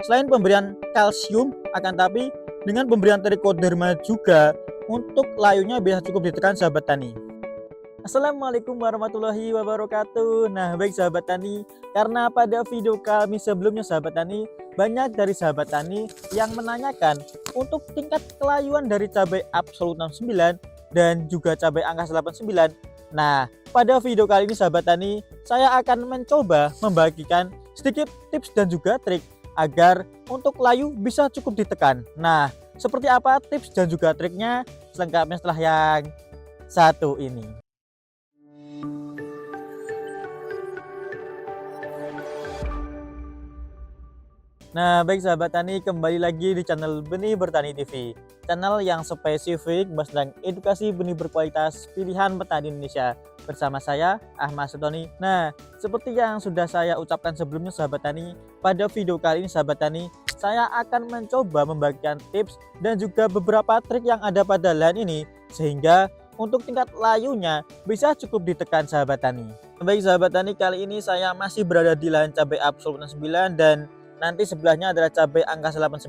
selain pemberian kalsium, akan tapi dengan pemberian trichoderma juga untuk layunya bisa cukup ditekan sahabat tani. Assalamualaikum warahmatullahi wabarakatuh. Nah baik sahabat tani, karena pada video kami sebelumnya sahabat tani, banyak dari sahabat tani yang menanyakan untuk tingkat kelayuan dari cabai Absolut 69 dan juga cabai angka 89. Nah pada video kali ini sahabat tani, saya akan mencoba membagikan sedikit tips dan juga trik agar untuk layu bisa cukup ditekan. Nah seperti apa tips dan juga triknya selengkapnya setelah yang satu ini. Nah baik sahabat tani, kembali lagi di channel Benih Bertani TV, channel yang spesifik bahas tentang edukasi benih berkualitas pilihan petani Indonesia, bersama saya Ahmad Sutoni. Nah seperti yang sudah saya ucapkan sebelumnya sahabat tani, pada video kali ini sahabat tani, saya akan mencoba membagikan tips dan juga beberapa trik yang ada pada lahan ini, sehingga untuk tingkat layunya bisa cukup ditekan sahabat tani. Baik sahabat tani, kali ini saya masih berada di lahan cabai Absolut 69 dan nanti sebelahnya adalah cabai angka 89.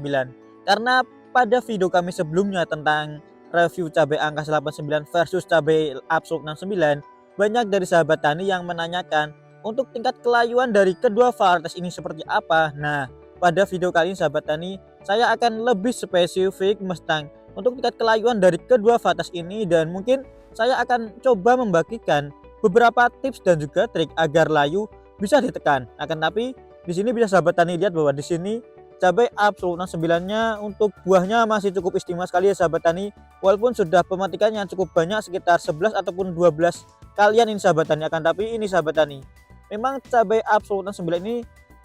Karena pada video kami sebelumnya tentang review cabai angka 89 versus cabai Absolut 69, banyak dari sahabat tani yang menanyakan untuk tingkat kelayuan dari kedua varietas ini seperti apa. Nah pada video kali ini sahabat tani, saya akan lebih spesifik tentang untuk tingkat kelayuan dari kedua varietas ini, dan mungkin saya akan coba membagikan beberapa tips dan juga trik agar layu bisa ditekan. Akan tapi di sini bisa sahabat tani lihat bahwa di sini cabai Absolut 69-nya untuk buahnya masih cukup istimewa sekali ya sahabat tani, walaupun sudah pemetikan yang cukup banyak sekitar 11 ataupun 12 kalian ini sahabat tani. Akan tapi ini sahabat tani, memang cabai Absolut 69 ini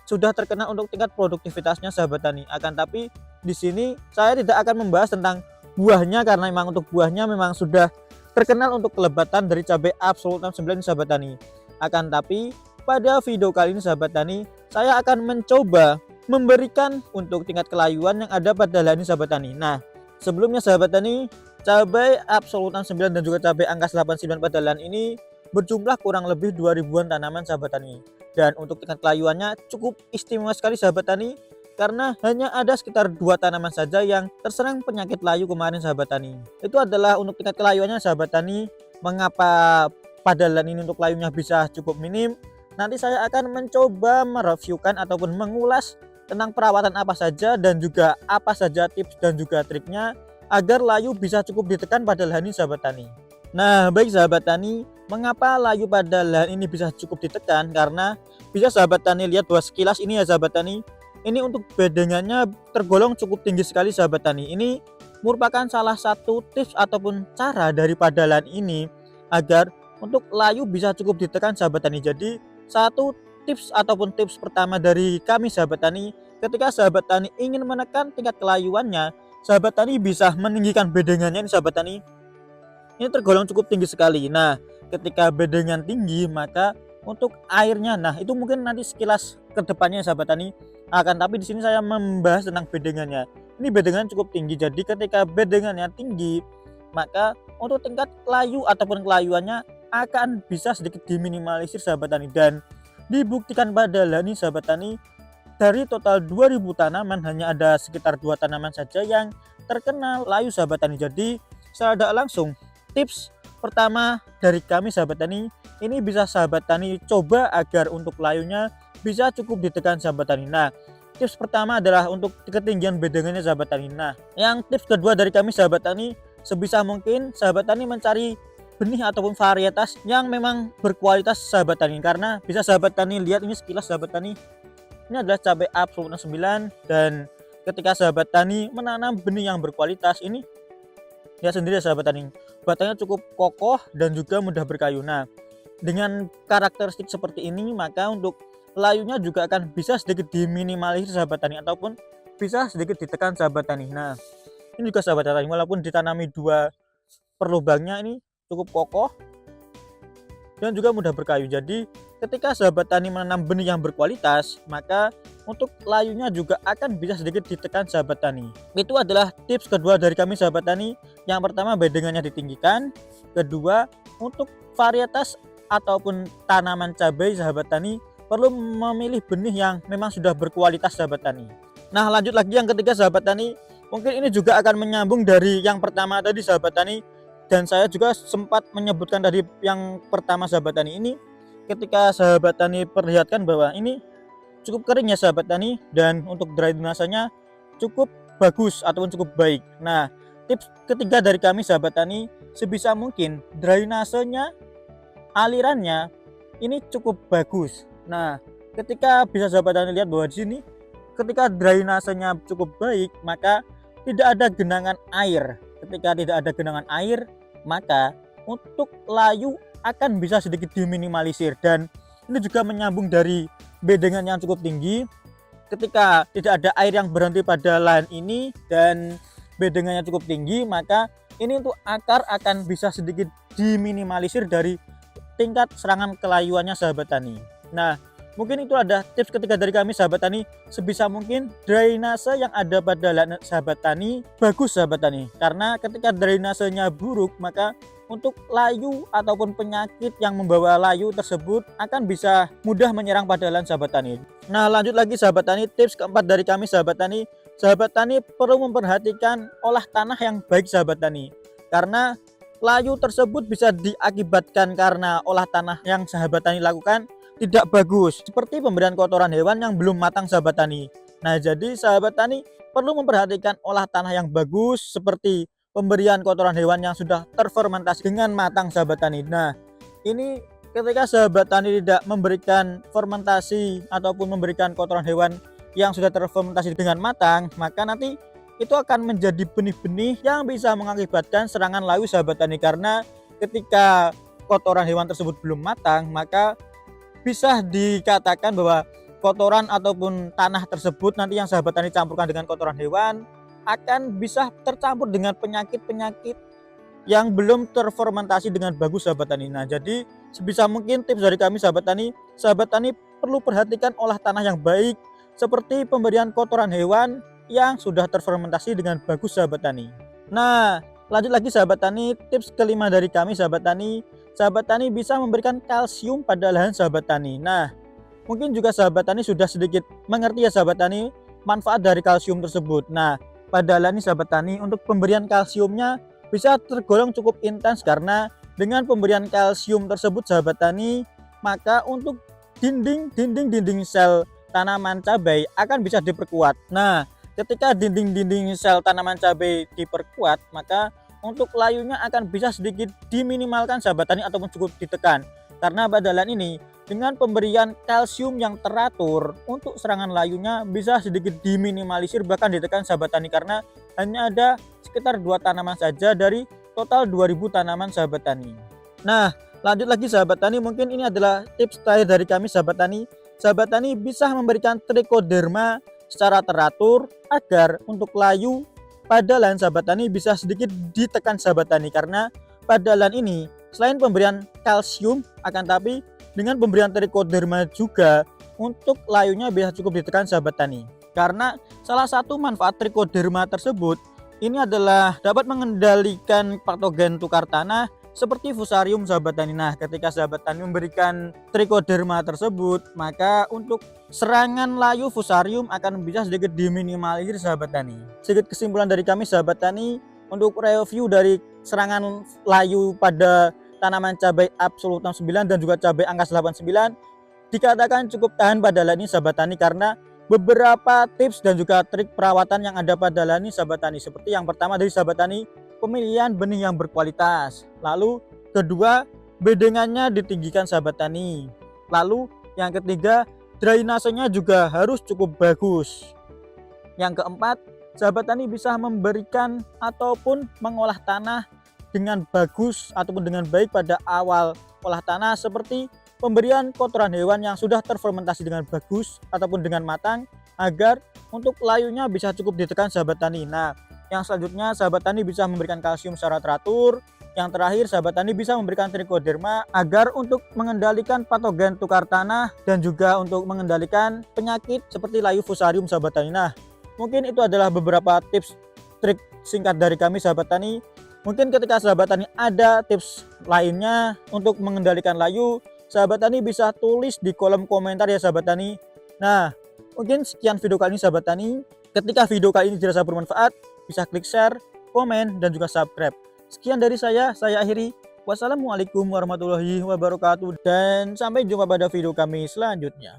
sudah terkenal untuk tingkat produktivitasnya sahabat tani. Akan tapi di sini saya tidak akan membahas tentang buahnya karena memang untuk buahnya memang sudah terkenal untuk kelebatan dari cabai Absolut 69 sahabat tani. Akan tapi pada video kali ini sahabat tani, saya akan mencoba memberikan untuk tingkat kelayuan yang ada pada lahan ini sahabat tani. Nah sebelumnya sahabat tani, cabai Absolut 69 dan juga cabai angka 89 pada lahan ini berjumlah kurang lebih 2000-an tanaman sahabat tani. Dan untuk tingkat kelayuannya cukup istimewa sekali sahabat tani, karena hanya ada sekitar 2 tanaman saja yang terserang penyakit layu kemarin sahabat tani. Itu adalah untuk tingkat kelayuannya sahabat tani. Mengapa pada lahan ini untuk layunya bisa cukup minim? Nanti saya akan mencoba mereviewkan ataupun mengulas tentang perawatan apa saja dan juga apa saja tips dan juga triknya agar layu bisa cukup ditekan pada lahan ini sahabat tani. Nah baik sahabat tani, mengapa layu pada lahan ini bisa cukup ditekan? Karena bisa sahabat tani lihat bahwa sekilas ini ya sahabat tani, ini untuk bedengannya tergolong cukup tinggi sekali sahabat tani. Ini merupakan salah satu tips ataupun cara daripada lahan ini agar untuk layu bisa cukup ditekan sahabat tani. Jadi satu tips ataupun tips pertama dari kami sahabat tani, ketika sahabat tani ingin menekan tingkat kelayuannya, sahabat tani bisa meninggikan bedengannya ini sahabat tani. Ini tergolong cukup tinggi sekali. Nah ketika bedengan tinggi, maka untuk airnya, nah itu mungkin nanti sekilas ke depannya sahabat tani. Akan tapi di sini saya membahas tentang bedengannya. Ini bedengan cukup tinggi, jadi ketika bedengannya tinggi, maka untuk tingkat layu ataupun kelayuannya akan bisa sedikit diminimalisir sahabat tani. Dan dibuktikan pada lahan ini sahabat tani, dari total 2000 tanaman hanya ada sekitar 2 tanaman saja yang terkena layu sahabat tani. Jadi secara tidak langsung tips pertama dari kami sahabat tani ini bisa sahabat tani coba agar untuk layunya bisa cukup ditekan sahabat tani. Nah tips pertama adalah untuk ketinggian bedengannya sahabat tani. Nah yang tips kedua dari kami sahabat tani, sebisa mungkin sahabat tani mencari benih ataupun varietas yang memang berkualitas sahabat tani. Karena bisa sahabat tani lihat ini sekilas sahabat tani, ini adalah cabai Absolut 69, dan ketika sahabat tani menanam benih yang berkualitas ini, lihat sendiri sahabat tani, batangnya cukup kokoh dan juga mudah berkayu. Nah dengan karakteristik seperti ini, maka untuk layunya juga akan bisa sedikit diminimalisir sahabat tani ataupun bisa sedikit ditekan sahabat tani. Nah ini juga sahabat tani, walaupun ditanami 2 per lubangnya, ini cukup kokoh dan juga mudah berkayu. Jadi ketika sahabat tani menanam benih yang berkualitas, maka untuk layunya juga akan bisa sedikit ditekan sahabat tani. Itu adalah tips kedua dari kami sahabat tani. Yang pertama bedengannya ditinggikan, kedua untuk varietas ataupun tanaman cabai sahabat tani perlu memilih benih yang memang sudah berkualitas sahabat tani. Nah, lanjut lagi yang ketiga sahabat tani, mungkin ini juga akan menyambung dari yang pertama tadi sahabat tani, dan saya juga sempat menyebutkan tadi yang pertama sahabat tani ini, ketika sahabat tani perlihatkan bahwa ini cukup kering ya sahabat tani, dan untuk drainasenya cukup bagus ataupun cukup baik. Nah, tips ketiga dari kami sahabat tani, sebisa mungkin drainasenya, alirannya ini cukup bagus. Nah, ketika bisa sahabat tani lihat bahwa di sini ketika drainasenya cukup baik, maka tidak ada genangan air. Ketika tidak ada genangan air, maka untuk layu akan bisa sedikit diminimalisir, dan ini juga menyambung dari bedengan yang cukup tinggi. Ketika tidak ada air yang berhenti pada lahan ini dan bedengannya cukup tinggi, maka ini untuk akar akan bisa sedikit diminimalisir dari tingkat serangan kelayuannya sahabat tani. Nah, mungkin itu ada tips ketiga dari kami sahabat tani, sebisa mungkin drainase yang ada pada lahan sahabat tani bagus sahabat tani, karena ketika drainasenya buruk, maka untuk layu ataupun penyakit yang membawa layu tersebut akan bisa mudah menyerang pada lahan sahabat tani. Nah, lanjut lagi sahabat tani, tips keempat dari kami sahabat tani perlu memperhatikan olah tanah yang baik sahabat tani, karena layu tersebut bisa diakibatkan karena olah tanah yang sahabat tani lakukan tidak bagus, seperti pemberian kotoran hewan yang belum matang sahabat tani. Nah, jadi sahabat tani perlu memperhatikan olah tanah yang bagus, seperti pemberian kotoran hewan yang sudah terfermentasi dengan matang sahabat tani. Nah, ini ketika sahabat tani tidak memberikan fermentasi ataupun memberikan kotoran hewan yang sudah terfermentasi dengan matang, maka nanti itu akan menjadi benih-benih yang bisa mengakibatkan serangan layu sahabat tani, karena ketika kotoran hewan tersebut belum matang, maka bisa dikatakan bahwa kotoran ataupun tanah tersebut nanti yang sahabat tani campurkan dengan kotoran hewan akan bisa tercampur dengan penyakit-penyakit yang belum terfermentasi dengan bagus sahabat tani. Nah, jadi sebisa mungkin tips dari kami sahabat tani perlu perhatikan olah tanah yang baik, seperti pemberian kotoran hewan yang sudah terfermentasi dengan bagus sahabat tani. Nah, lanjut lagi sahabat tani, tips kelima dari kami sahabat tani bisa memberikan kalsium pada lahan sahabat tani. Nah, mungkin juga sahabat tani sudah sedikit mengerti ya sahabat tani manfaat dari kalsium tersebut. Nah, pada lahan ini sahabat tani untuk pemberian kalsiumnya bisa tergolong cukup intens, karena dengan pemberian kalsium tersebut sahabat tani, maka untuk dinding sel tanaman cabai akan bisa diperkuat. Nah, ketika dinding sel tanaman cabai diperkuat, maka untuk layunya akan bisa sedikit diminimalkan sahabat tani ataupun cukup ditekan, karena pada lahan ini dengan pemberian kalsium yang teratur, untuk serangan layunya bisa sedikit diminimalisir bahkan ditekan sahabat tani, karena hanya ada sekitar 2 tanaman saja dari total 2000 tanaman sahabat tani. Nah, lanjut lagi sahabat tani, mungkin ini adalah tips terakhir dari kami sahabat tani. Sahabat tani bisa memberikan trichoderma secara teratur agar untuk layu pada lahan sahabat tani bisa sedikit ditekan sahabat tani, karena pada lahan ini selain pemberian kalsium, akan tapi dengan pemberian trichoderma juga untuk layunya bisa cukup ditekan sahabat tani. Karena salah satu manfaat trichoderma tersebut ini adalah dapat mengendalikan patogen tukar tanah seperti fusarium sahabat tani. Nah, ketika sahabat tani memberikan trichoderma tersebut, maka untuk serangan layu fusarium akan bisa sedikit diminimalisir sahabat tani. Sedikit kesimpulan dari kami sahabat tani untuk review dari serangan layu pada tanaman cabai Absolut 69 dan juga cabai Angkas 89 dikatakan cukup tahan pada lahan ini sahabat tani, karena beberapa tips dan juga trik perawatan yang ada pada lahan ini sahabat tani, seperti yang pertama dari sahabat tani pemilihan benih yang berkualitas, lalu kedua bedengannya ditinggikan sahabat tani, lalu yang ketiga drainasenya juga harus cukup bagus, yang keempat sahabat tani bisa memberikan ataupun mengolah tanah dengan bagus ataupun dengan baik pada awal olah tanah, seperti pemberian kotoran hewan yang sudah terfermentasi dengan bagus ataupun dengan matang, agar untuk layunya bisa cukup ditekan sahabat tani. Nah, yang selanjutnya sahabat tani bisa memberikan kalsium secara teratur. Yang terakhir sahabat tani bisa memberikan trichoderma agar untuk mengendalikan patogen tukar tanah dan juga untuk mengendalikan penyakit seperti layu fusarium sahabat tani. Nah, mungkin itu adalah beberapa tips trik singkat dari kami sahabat tani. Mungkin ketika sahabat tani ada tips lainnya untuk mengendalikan layu, sahabat tani bisa tulis di kolom komentar ya sahabat tani. Nah, mungkin sekian video kali ini sahabat tani. Ketika video kali ini dirasa bermanfaat, bisa klik share, komen, dan juga subscribe. Sekian dari saya akhiri. Wassalamualaikum warahmatullahi wabarakatuh dan sampai jumpa pada video kami selanjutnya.